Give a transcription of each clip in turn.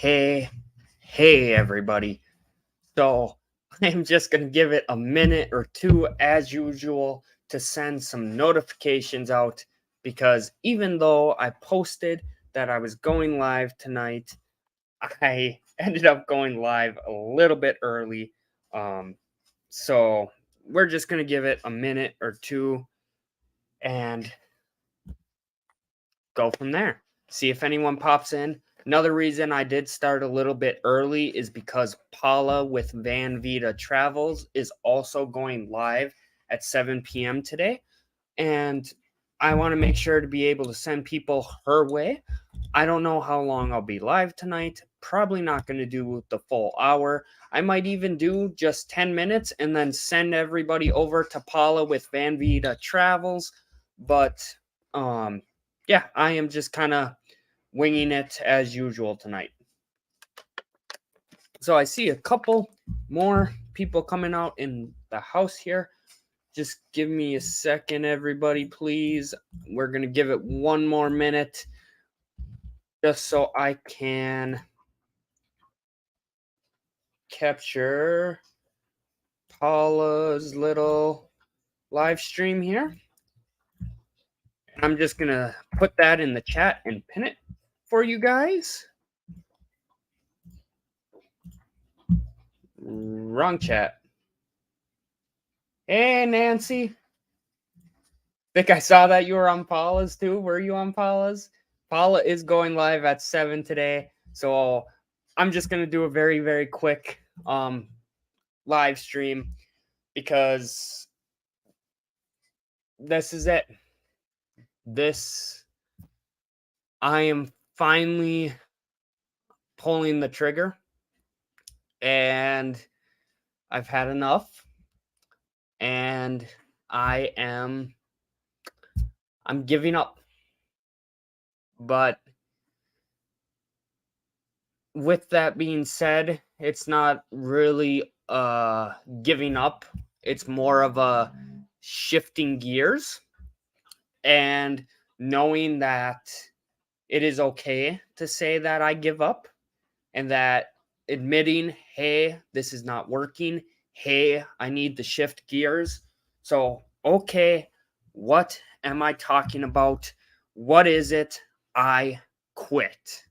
Hey, everybody. So, I'm just going to give it a minute or two, as usual, to send some notifications out because even though I posted that I was going live tonight, I ended up going live a little bit early. Um, so, we're just going to give it a minute or two and go from there. See if anyone pops in. Another reason I did start a little bit early is because Paula with Van Vita Travels is also going live at 7 p.m. today. And I want to make sure to be able to send people her way. I don't know how long I'll be live tonight. Probably not going to do the full hour. I might even do just 10 minutes and then send everybody over to Paula with Van Vita Travels. But yeah, I am just kind of winging it as usual tonight. So I see a couple more people coming out in the house here. Just give me a second, everybody, please. We're going to give it one more minute just so I can capture Paula's little live stream here. I'm just going to put that in the chat and pin it for you guys. Wrong chat. Hey, Nancy. Think I saw that you were on Paula's too. Were you on Paula's? Paula is going live at 7 today. So I'm just going to do a very, very quick live stream because this is it. I am finally pulling the trigger and I've had enough and I'm giving up. But with that being said, it's not really giving up. It's more of a shifting gears and knowing that it is okay to say that I give up and that admitting, hey, this is not working. Hey, I need to shift gears. So, okay, what am I talking about? What is it? I quit.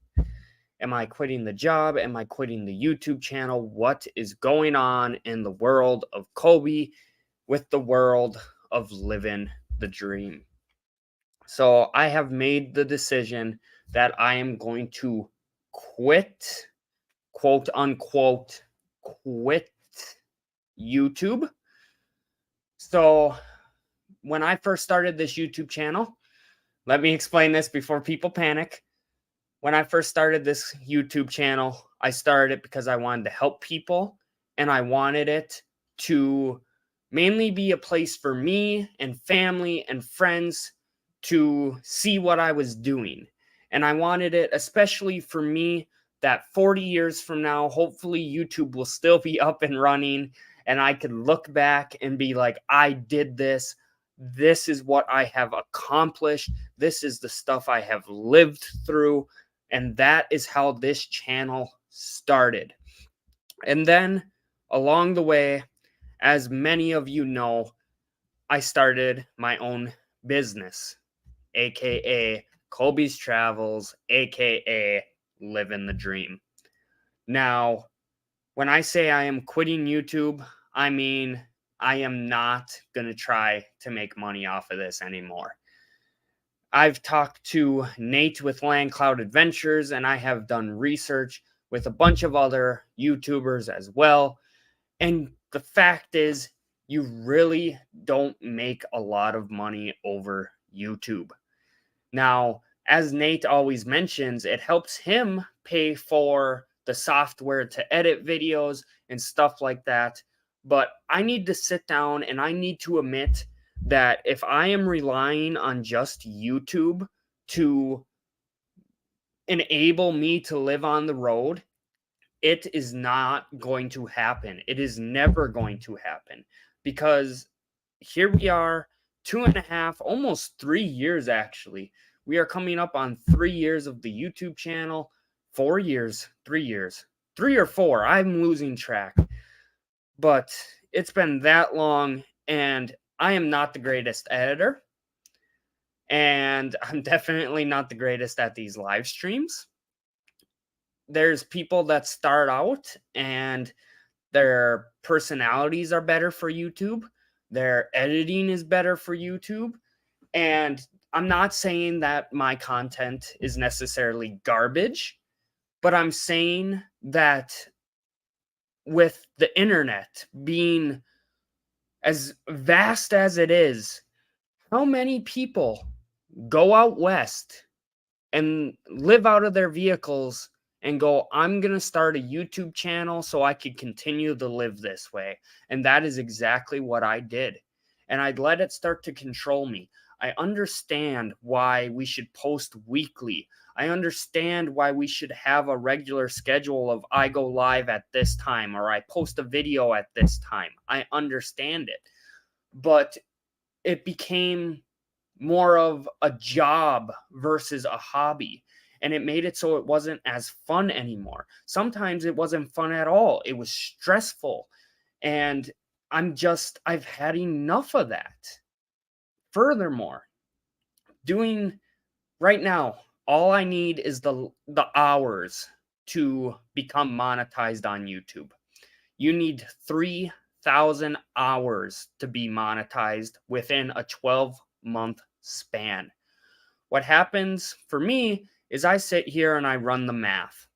Am I quitting the job? Am I quitting the YouTube channel? What is going on in the world of Kobe with the world of living the dream? So I have made the decision that I am going to quit, quote unquote, quit YouTube. So when I first started this YouTube channel, let me explain this before people panic. When I first started this YouTube channel, I started it because I wanted to help people and I wanted it to mainly be a place for me and family and friends to see what I was doing. And I wanted it especially for me that 40 years from now, hopefully YouTube will still be up and running and I could look back and be like, I did this. This is what I have accomplished. This is the stuff I have lived through. And that is how this channel started. And then along the way, as many of you know, I started my own business, aka Kobe's Travels, aka Living the Dream. Now, when I say I am quitting YouTube, I mean I am not going to try to make money off of this anymore. I've talked to Nate with Land Cloud Adventures, and I have done research with a bunch of other YouTubers as well. And the fact is, you really don't make a lot of money over YouTube. Now, as Nate always mentions, it helps him pay for the software to edit videos and stuff like that. But I need to sit down and I need to admit that if I am relying on just YouTube to enable me to live on the road, it is not going to happen. It is never going to happen because here we are, 2.5, almost 3 years actually. We are coming up on 3 years of the YouTube channel. 4 years, 3 years, 3 or 4. I'm losing track. But it's been that long, and I am not the greatest editor. And I'm definitely not the greatest at these live streams. There's people that start out and their personalities are better for YouTube. Their editing is better for YouTube. And I'm not saying that my content is necessarily garbage, but I'm saying that with the internet being as vast as it is, how many people go out west and live out of their vehicles and go, I'm going to start a YouTube channel so I could continue to live this way? And that is exactly what I did. And I'd let it start to control me. I understand why we should post weekly. I understand why we should have a regular schedule of I go live at this time or I post a video at this time. I understand it. But it became more of a job versus a hobby. And it made it so it wasn't as fun anymore. Sometimes it wasn't fun at all. It was stressful. And I've had enough of that. Furthermore, doing right now, all I need is the hours to become monetized on YouTube. You need 3,000 hours to be monetized within a 12-month span. What happens for me is I sit here and I run the math.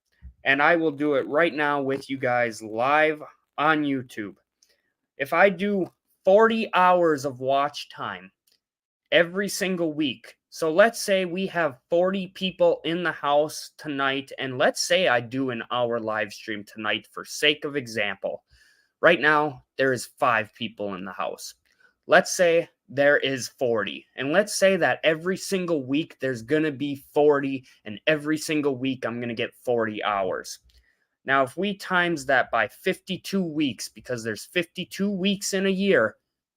And I will do it right now with you guys live on YouTube. If I do 40 hours of watch time every single week, so let's say we have 40 people in the house tonight, and let's say I do an hour live stream tonight for sake of example. Right now, there is 5 people in the house. Let's say there is 40. And let's say that every single week there's going to be 40, and every single week I'm going to get 40 hours. Now, if we times that by 52 weeks, because there's 52 weeks in a year,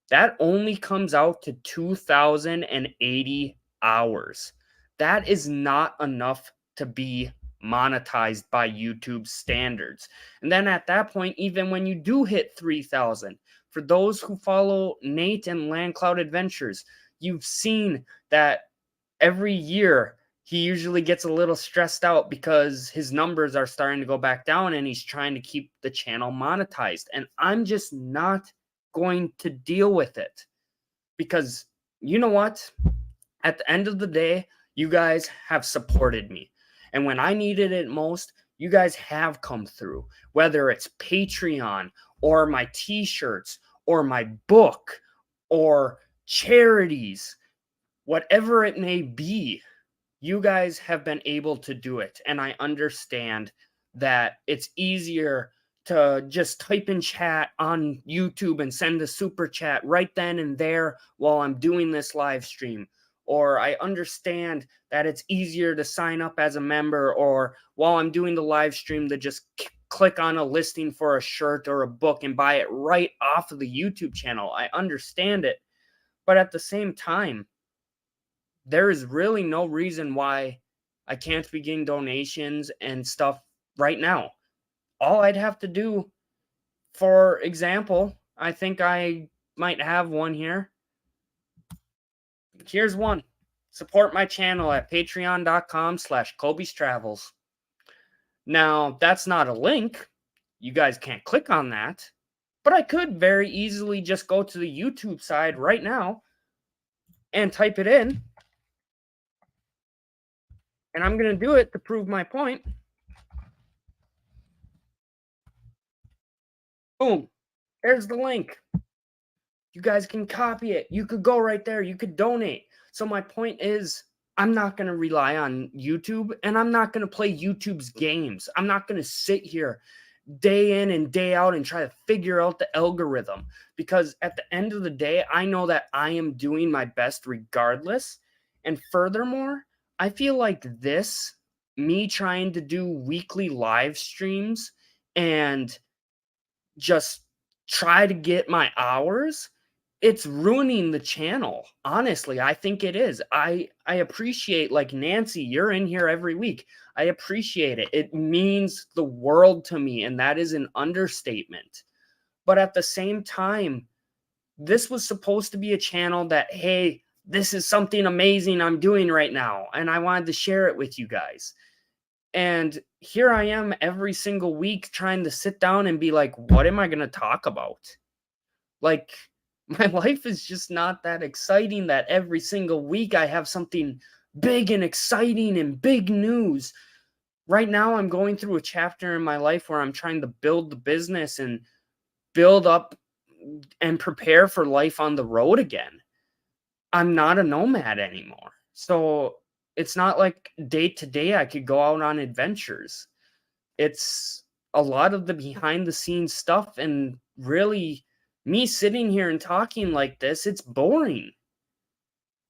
that only comes out to 2,080 hours. That is not enough to be monetized by YouTube standards. And then at that point, even when you do hit 3,000, for those who follow Nate and LandCloud Adventures, you've seen that every year he usually gets a little stressed out because his numbers are starting to go back down and he's trying to keep the channel monetized. And I'm just not going to deal with it, because you know what? At the end of the day, you guys have supported me. And when I needed it most, you guys have come through, whether it's Patreon or my t-shirts or my book or charities, whatever it may be. You guys have been able to do it. And I understand that it's easier to just type in chat on YouTube and send a super chat right then and there while I'm doing this live stream. Or I understand that it's easier to sign up as a member, or while I'm doing the live stream to just click on a listing for a shirt or a book and buy it right off of the YouTube channel. I understand it. But at the same time, there is really no reason why I can't be getting donations and stuff right now. All I'd have to do, for example, I think I might have one here. Here's one. Support my channel at patreon.com/Kobe'sTravels. Now, that's not a link. You guys can't click on that. But I could very easily just go to the YouTube side right now and type it in. And I'm going to do it to prove my point. Boom. There's the link. You guys can copy it. You could go right there. You could donate. So my point is, I'm not going to rely on YouTube, and I'm not going to play YouTube's games. I'm not going to sit here day in and day out and try to figure out the algorithm, because at the end of the day, I know that I am doing my best regardless. And furthermore, I feel like me trying to do weekly live streams and just try to get my hours it's ruining the channel. Honestly, I think it is. I appreciate, like, Nancy, you're in here every week. I appreciate it. It means the world to me, and that is an understatement. But at the same time, this was supposed to be a channel that, hey, this is something amazing I'm doing right now, and I wanted to share it with you guys. And here I am every single week trying to sit down and be like, what am I going to talk about? Like, my life is just not that exciting that every single week I have something big and exciting and big news. Right now, I'm going through a chapter in my life where I'm trying to build the business and build up and prepare for life on the road again. I'm not a nomad anymore. So it's not like day to day I could go out on adventures. It's a lot of the behind the scenes stuff, and really me sitting here and talking like this, it's boring.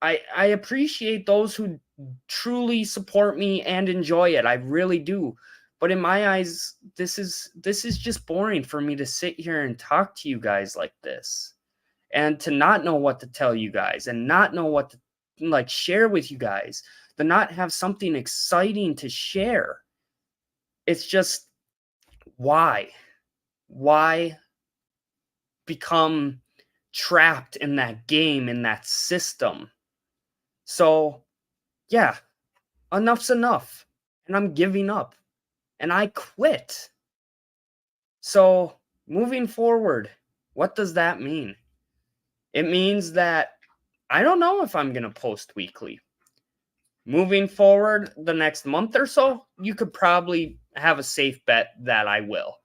I appreciate those who truly support me and enjoy it. I really do. But in my eyes, this is just boring for me to sit here and talk to you guys like this, and to not know what to tell you guys, and not know what to, like, share with you guys, to not have something exciting to share. It's just, why? Why become trapped in that game, in that system? So, yeah, enough's enough. And I'm giving up. And I quit. So, moving forward, what does that mean? It means that I don't know if I'm going to post weekly. Moving forward the next month or so, you could probably have a safe bet that I will.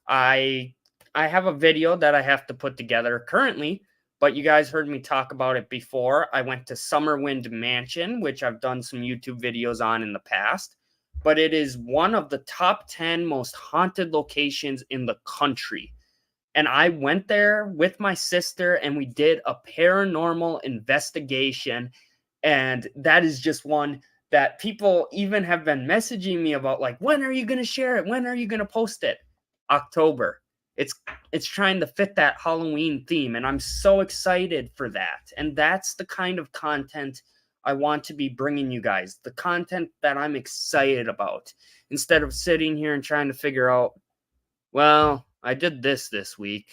I have a video that I have to put together currently, but you guys heard me talk about it before. I went to Summerwind Mansion, which I've done some YouTube videos on in the past, but it is one of the top 10 most haunted locations in the country. And I went there with my sister and we did a paranormal investigation. And that is just one that people even have been messaging me about, like, when are you going to share it? When are you going to post it? October. It's trying to fit that Halloween theme, and I'm so excited for that. And that's the kind of content I want to be bringing you guys, the content that I'm excited about, instead of sitting here and trying to figure out, well, I did this week,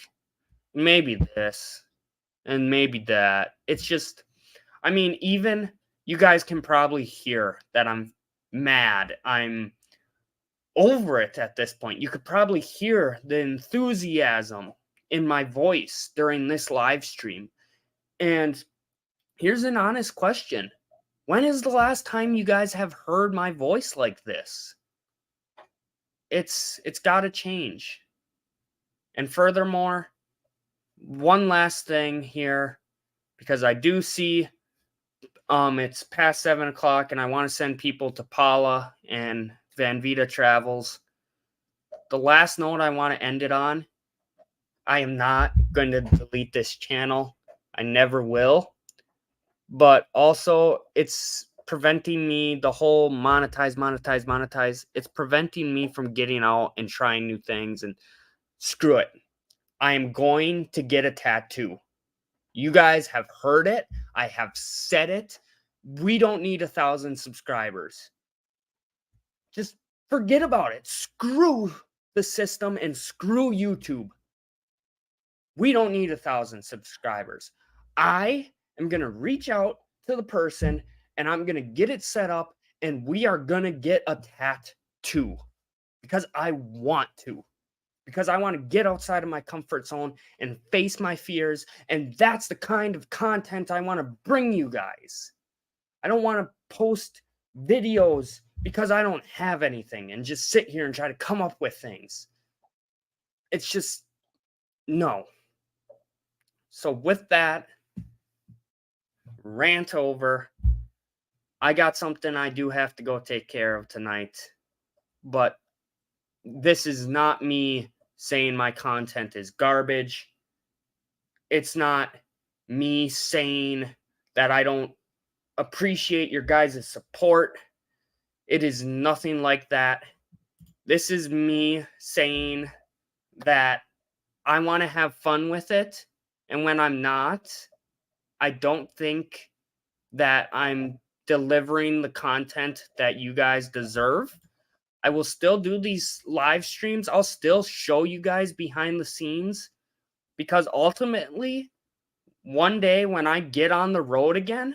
maybe this, and maybe that. It's just, I mean, even you guys can probably hear that I'm mad. I'm over it at this point. You could probably hear the enthusiasm in my voice during this live stream. And here's an honest question. When is the last time you guys have heard my voice like this? It's got to change. And furthermore, one last thing here, because I do see it's past 7 o'clock and I want to send people to Paula and Van Vita Travels. The last note I want to end it on, I am not going to delete this channel. I never will. But also, it's preventing me, the whole monetize. It's preventing me from getting out and trying new things, and screw it. I am going to get a tattoo. You guys have heard it. I have said it. We don't need 1,000 subscribers. Just forget about it. Screw the system and screw YouTube. We don't need 1,000 subscribers. I am going to reach out to the person and I'm going to get it set up, and we are going to get a tattoo because I want to. Because I want to get outside of my comfort zone and face my fears. And that's the kind of content I want to bring you guys. I don't want to post videos because I don't have anything and just sit here and try to come up with things. It's just, no. So with that, rant over. I got something I do have to go take care of tonight. But this is not me saying my content is garbage. It's not me saying that I don't appreciate your guys' support. It is nothing like that. This is me saying that I want to have fun with it, And when I'm not, I don't think that I'm delivering the content that you guys deserve. I will still do these live streams. I'll still show you guys behind the scenes because ultimately, one day when I get on the road again,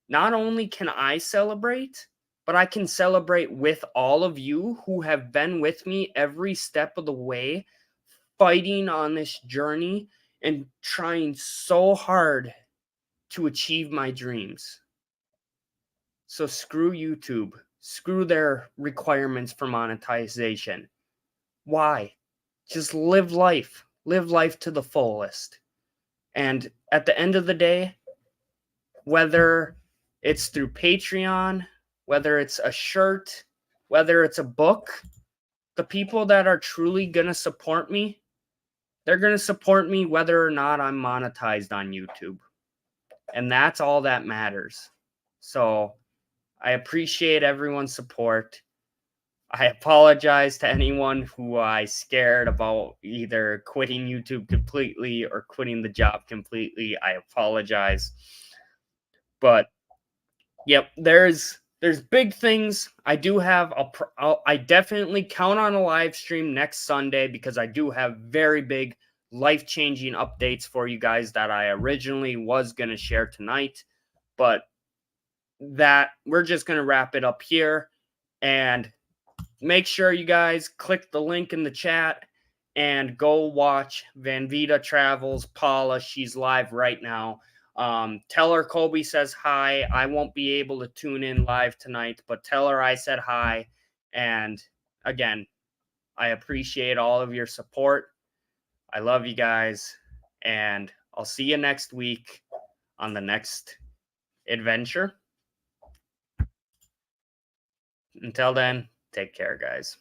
not only can I celebrate, but I can celebrate with all of you who have been with me every step of the way, fighting on this journey and trying so hard to achieve my dreams. So screw YouTube. Screw their requirements for monetization. Why? Just live life. Live life to the fullest. And at the end of the day, whether it's through Patreon, whether it's a shirt, whether it's a book, the people that are truly going to support me, they're going to support me whether or not I'm monetized on YouTube. And that's all that matters. So I appreciate everyone's support. I apologize to anyone who I scared about either quitting YouTube completely or quitting the job completely. I apologize. But yep, there's big things. I do have I definitely count on a live stream next Sunday because I do have very big life-changing updates for you guys that I originally was going to share tonight, but that we're just going to wrap it up here. And make sure you guys click the link in the chat and go watch Van Vita Travels Paula. She's live right now. Tell her Colby says hi. I won't be able to tune in live tonight, but tell her I said hi. And again, I appreciate all of your support. I love you guys. And I'll see you next week on the next adventure. Until then, take care, guys.